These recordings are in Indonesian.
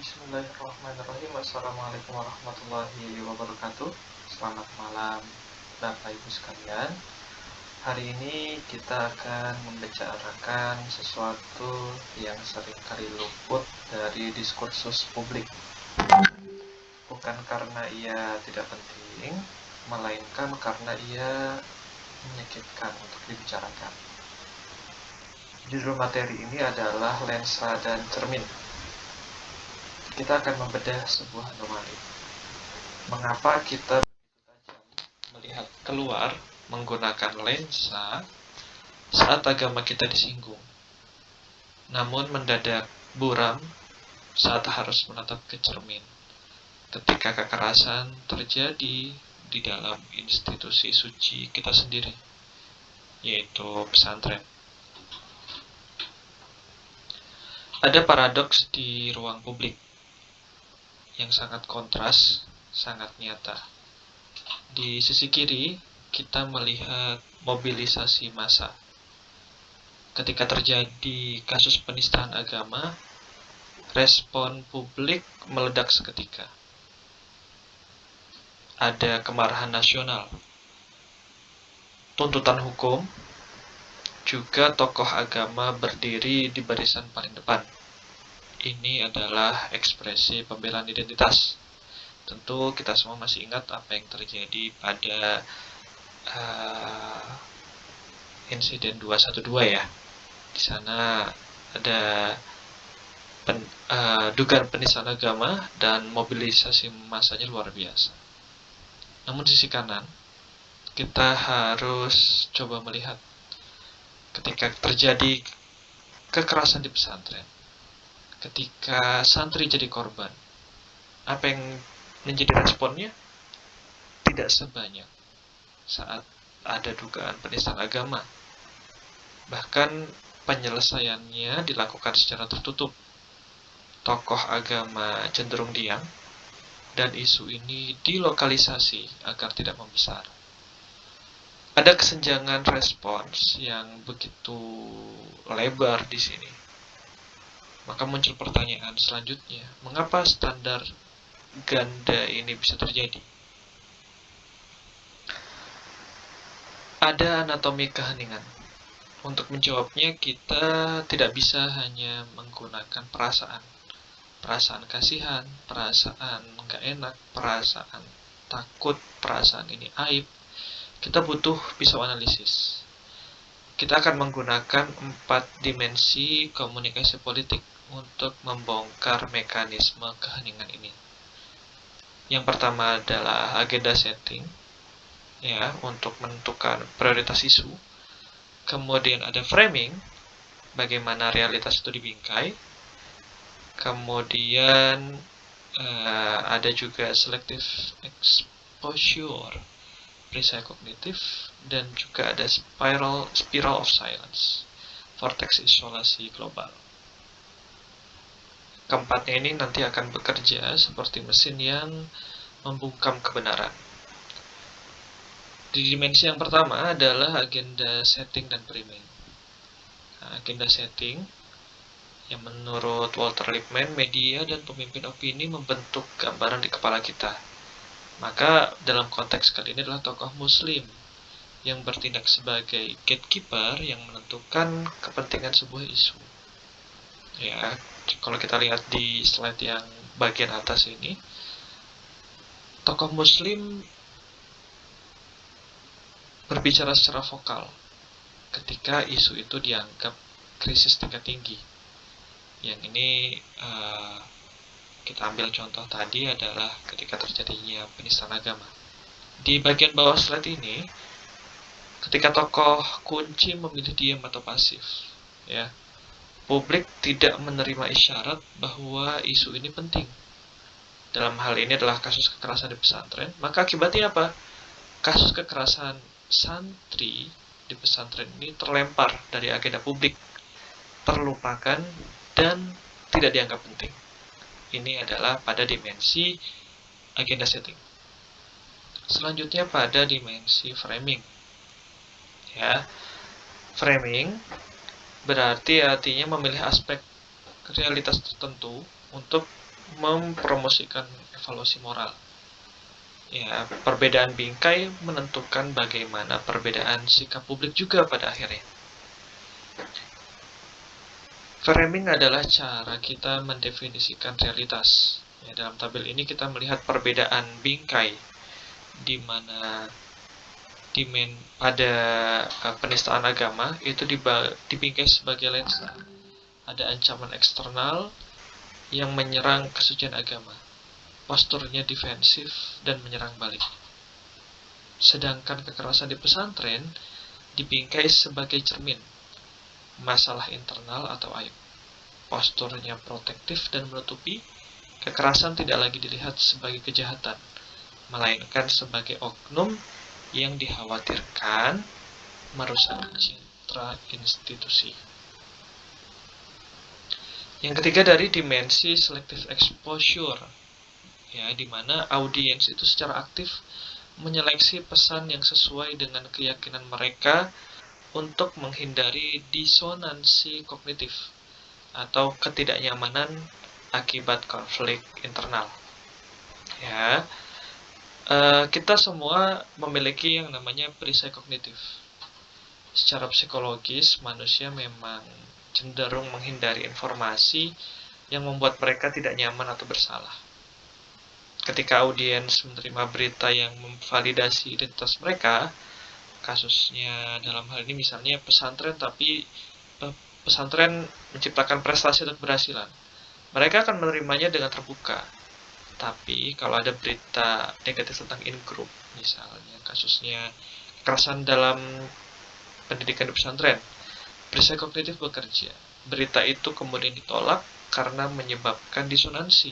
Bismillahirrahmanirrahim. Assalamualaikum warahmatullahi wabarakatuh. Selamat malam Bapak Ibu sekalian. Hari ini kita akan membicarakan sesuatu yang seringkali luput dari diskursus publik. Bukan karena ia tidak penting, melainkan karena ia menyakitkan untuk dibicarakan. Judul materi ini adalah lensa dan cermin. Kita akan membedah sebuah anomali. Mengapa kita begitu tajam melihat keluar menggunakan lensa saat agama kita disinggung, namun mendadak buram saat harus menatap ke cermin ketika kekerasan terjadi di dalam institusi suci kita sendiri, yaitu pesantren. Ada paradoks di ruang publik yang sangat kontras, sangat nyata. Di sisi kiri, kita melihat mobilisasi massa. Ketika terjadi kasus penistaan agama, respon publik meledak seketika. Ada kemarahan nasional, tuntutan hukum, juga tokoh agama berdiri di barisan paling depan. Ini adalah ekspresi pembelaan identitas. Tentu kita semua masih ingat apa yang terjadi pada insiden 212 ya. Di sana ada dugaan penistaan agama dan mobilisasi massanya luar biasa. Namun sisi kanan, kita harus coba melihat ketika terjadi kekerasan di pesantren, ketika santri jadi korban, apa yang menjadi responnya? Tidak sebanyak saat ada dugaan penistaan agama. Bahkan penyelesaiannya dilakukan secara tertutup. Tokoh agama cenderung diam, dan isu ini dilokalisasi agar tidak membesar. Ada kesenjangan respons yang begitu lebar di sini. Maka muncul pertanyaan selanjutnya, mengapa standar ganda ini bisa terjadi? Ada anatomi keheningan. Untuk menjawabnya, kita tidak bisa hanya menggunakan perasaan. Perasaan kasihan, perasaan gak enak, perasaan takut, perasaan ini aib. Kita butuh pisau analisis. Kita akan menggunakan 4 dimensi komunikasi politik untuk membongkar mekanisme keheningan ini. Yang pertama adalah agenda setting, ya, untuk menentukan prioritas isu. Kemudian ada framing, bagaimana realitas itu dibingkai. Kemudian ada juga selective exposure, perisai kognitif, dan juga ada spiral of silence, vortex isolasi global. Keempatnya ini nanti akan bekerja seperti mesin yang membungkam kebenaran. Di dimensi yang pertama adalah agenda setting dan framing. Agenda setting yang menurut Walter Lippmann, media dan pemimpin opini membentuk gambaran di kepala kita. Maka dalam konteks kali ini adalah tokoh muslim yang bertindak sebagai gatekeeper yang menentukan kepentingan sebuah isu. Ya, kalau kita lihat di slide yang bagian atas ini, tokoh muslim berbicara secara vokal ketika isu itu dianggap krisis tingkat tinggi. Yang ini kita ambil contoh tadi adalah ketika terjadinya penistaan agama. Di bagian bawah slide ini, ketika tokoh kunci memilih diam atau pasif, ya, publik tidak menerima isyarat bahwa isu ini penting. Dalam hal ini adalah kasus kekerasan di pesantren. Maka akibatnya apa? Kasus kekerasan santri di pesantren ini terlempar dari agenda publik, terlupakan, dan tidak dianggap penting. Ini adalah pada dimensi agenda setting. Selanjutnya pada dimensi framing. Ya, framing berarti artinya memilih aspek realitas tertentu untuk mempromosikan evaluasi moral. Ya, perbedaan bingkai menentukan bagaimana perbedaan sikap publik juga pada akhirnya. Framing adalah cara kita mendefinisikan realitas. Ya, dalam tabel ini kita melihat perbedaan bingkai, di mana pada penistaan agama itu dibingkai sebagai lensa. Ada ancaman eksternal yang menyerang kesucian agama. Posturnya defensif dan menyerang balik. Sedangkan kekerasan di pesantren dibingkai sebagai cermin, masalah internal atau aib. Posturnya protektif dan menutupi, kekerasan tidak lagi dilihat sebagai kejahatan, melainkan sebagai oknum yang dikhawatirkan merusak citra institusi. Yang ketiga dari dimensi selective exposure, ya, di mana audiens itu secara aktif menyeleksi pesan yang sesuai dengan keyakinan mereka untuk menghindari disonansi kognitif atau ketidaknyamanan akibat konflik internal. Ya, kita semua memiliki yang namanya perisai kognitif. Secara psikologis, manusia memang cenderung menghindari informasi yang membuat mereka tidak nyaman atau bersalah. Ketika audiens menerima berita yang memvalidasi identitas mereka, kasusnya dalam hal ini misalnya pesantren, tapi pesantren menciptakan prestasi dan keberhasilan, mereka akan menerimanya dengan terbuka. Tapi kalau ada berita negatif tentang in-group, misalnya kasusnya kekerasan dalam pendidikan di pesantren, perisai kognitif bekerja. Berita itu kemudian ditolak karena menyebabkan disonansi.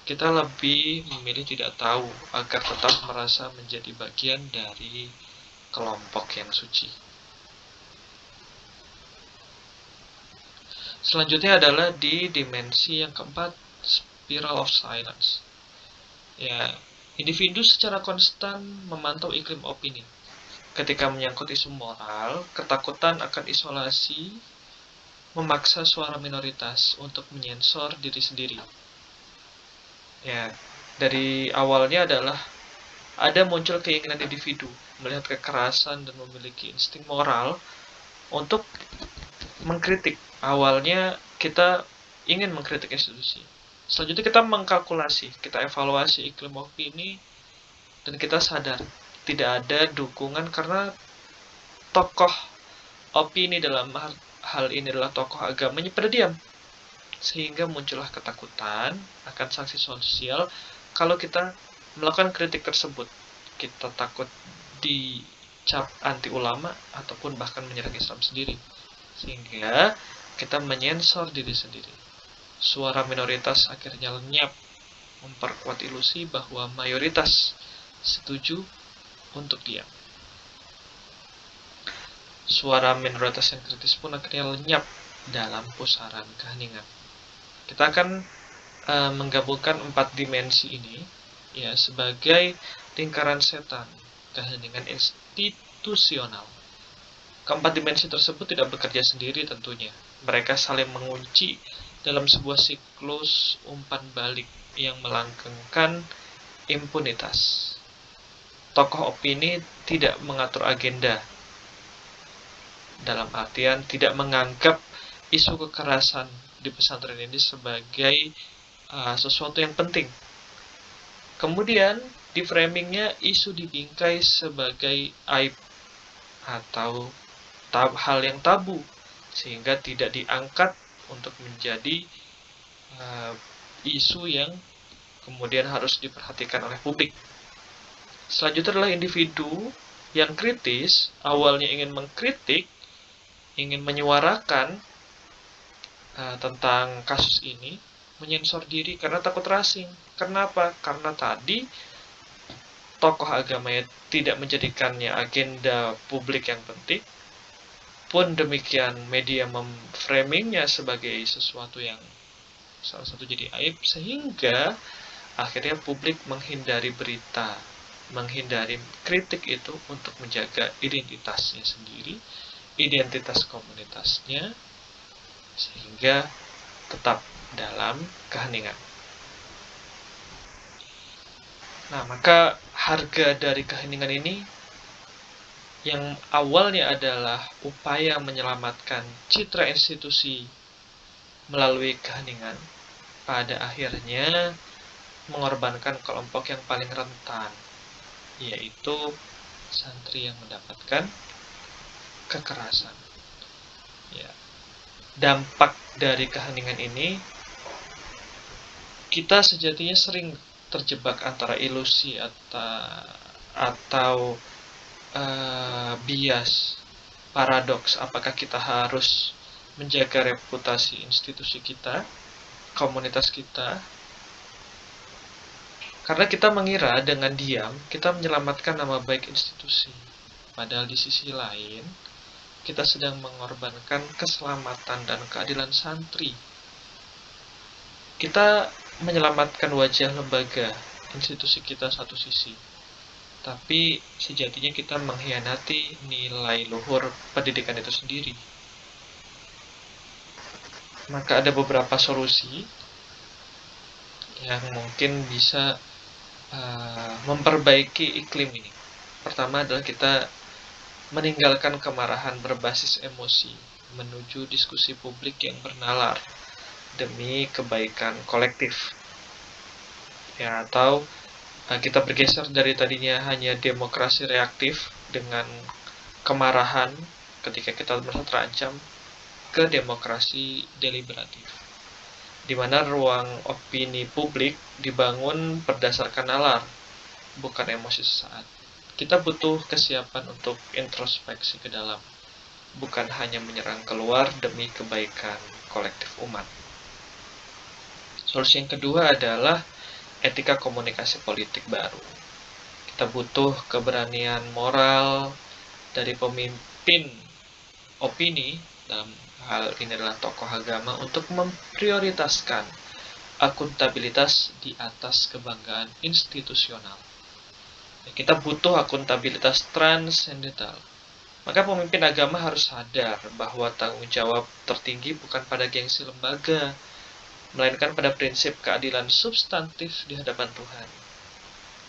Kita lebih memilih tidak tahu agar tetap merasa menjadi bagian dari kelompok yang suci. Selanjutnya adalah di dimensi yang keempat, spiral of silence. Ya, individu secara konstan memantau iklim opini. Ketika menyangkut isu moral, ketakutan akan isolasi memaksa suara minoritas untuk menyensor diri sendiri. Ya, dari awalnya adalah ada muncul keinginan individu melihat kekerasan dan memiliki insting moral untuk mengkritik. Awalnya kita ingin mengkritik institusi. Selanjutnya kita mengkalkulasi, kita evaluasi iklim opini, dan kita sadar tidak ada dukungan karena tokoh opini dalam hal ini adalah tokoh agamanya pada diam. Sehingga muncullah ketakutan akan sanksi sosial kalau kita melakukan kritik tersebut. Kita takut dicap anti ulama ataupun bahkan menyerang Islam sendiri. Sehingga kita menyensor diri sendiri. Suara minoritas akhirnya lenyap, memperkuat ilusi bahwa mayoritas setuju untuk diam. Suara minoritas yang kritis pun akhirnya lenyap dalam pusaran keheningan. Kita akan menggabungkan 4 dimensi ini ya sebagai lingkaran setan, keheningan institusional. Keempat dimensi tersebut tidak bekerja sendiri tentunya. Mereka saling mengunci dalam sebuah siklus umpan balik yang melanggengkan impunitas. Tokoh opini tidak mengatur agenda, dalam artian tidak menganggap isu kekerasan di pesantren ini sebagai sesuatu yang penting. Kemudian di framingnya isu dibingkai sebagai aib atau hal yang tabu, sehingga tidak diangkat untuk menjadi isu yang kemudian harus diperhatikan oleh publik. Selanjutnya adalah individu yang kritis, awalnya ingin mengkritik, ingin menyuarakan tentang kasus ini, menyensor diri karena takut terasing. Kenapa? Karena tadi tokoh agamanya tidak menjadikannya agenda publik yang penting, pun demikian media memframingnya sebagai sesuatu yang salah satu jadi aib, sehingga akhirnya publik menghindari berita, menghindari kritik itu untuk menjaga identitasnya sendiri, identitas komunitasnya, sehingga tetap dalam keheningan. Nah, maka harga dari keheningan ini yang awalnya adalah upaya menyelamatkan citra institusi melalui keheningan, pada akhirnya mengorbankan kelompok yang paling rentan, yaitu santri yang mendapatkan kekerasan. Ya, dampak dari keheningan ini, kita sejatinya sering terjebak antara ilusi atau bias, paradoks. Apakah kita harus menjaga reputasi institusi kita, komunitas kita, karena kita mengira dengan diam kita menyelamatkan nama baik institusi. Padahal di sisi lain, kita sedang mengorbankan keselamatan dan keadilan santri. Kita menyelamatkan wajah lembaga, institusi kita satu sisi. Tapi sejatinya kita mengkhianati nilai luhur pendidikan itu sendiri. Maka ada beberapa solusi yang mungkin bisa memperbaiki iklim ini. Pertama adalah kita meninggalkan kemarahan berbasis emosi menuju diskusi publik yang bernalar demi kebaikan kolektif. Ya, atau kita bergeser dari tadinya hanya demokrasi reaktif dengan kemarahan ketika kita merasa terancam ke demokrasi deliberatif, di mana ruang opini publik dibangun berdasarkan nalar, bukan emosi sesaat. Kita butuh kesiapan untuk introspeksi ke dalam, bukan hanya menyerang keluar demi kebaikan kolektif umat. Solusi yang kedua adalah etika komunikasi politik baru. Kita butuh keberanian moral dari pemimpin opini, dalam hal ini adalah tokoh agama, untuk memprioritaskan akuntabilitas di atas kebanggaan institusional. Kita butuh akuntabilitas transendental. Maka pemimpin agama harus sadar bahwa tanggung jawab tertinggi bukan pada gengsi lembaga, melainkan pada prinsip keadilan substantif di hadapan Tuhan.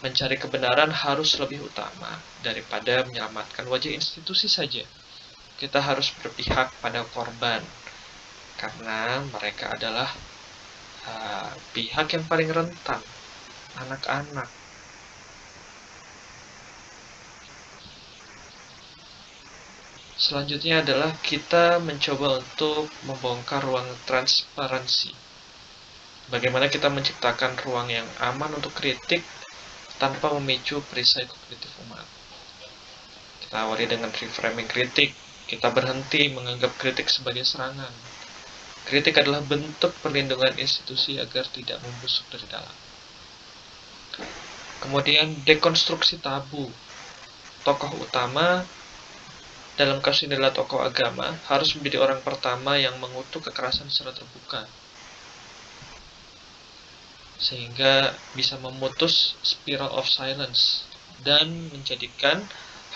Mencari kebenaran harus lebih utama daripada menyelamatkan wajah institusi saja. Kita harus berpihak pada korban, karena mereka adalah pihak yang paling rentan, anak-anak. Selanjutnya adalah kita mencoba untuk membongkar ruang transparansi. Bagaimana kita menciptakan ruang yang aman untuk kritik tanpa memicu perisai kognitif umat. Kita awali dengan reframing kritik. Kita berhenti menganggap kritik sebagai serangan. Kritik adalah bentuk perlindungan institusi agar tidak membusuk dari dalam. Kemudian dekonstruksi tabu. Tokoh utama dalam kasus ini adalah tokoh agama, harus menjadi orang pertama yang mengutuk kekerasan secara terbuka, sehingga bisa memutus spiral of silence dan menjadikan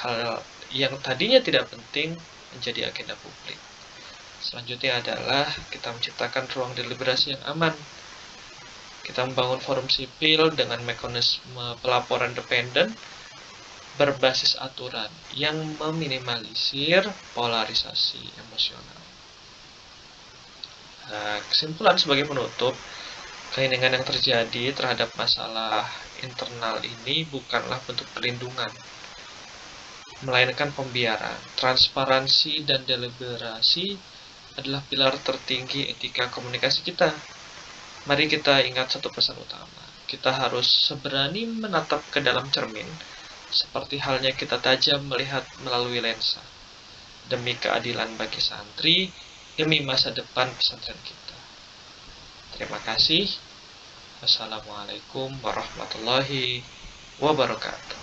hal yang tadinya tidak penting menjadi agenda publik. Selanjutnya adalah kita menciptakan ruang deliberasi yang aman. Kita membangun forum sipil dengan mekanisme pelaporan independen berbasis aturan yang meminimalisir polarisasi emosional. Kesimpulan sebagai penutup, keheningan yang terjadi terhadap masalah internal ini bukanlah bentuk perlindungan, melainkan pembiaran. Transparansi dan deliberasi adalah pilar tertinggi etika komunikasi kita. Mari kita ingat satu pesan utama. Kita harus seberani menatap ke dalam cermin, seperti halnya kita tajam melihat melalui lensa, demi keadilan bagi santri, demi masa depan pesantren kita. Terima kasih. Wassalamualaikum warahmatullahi wabarakatuh.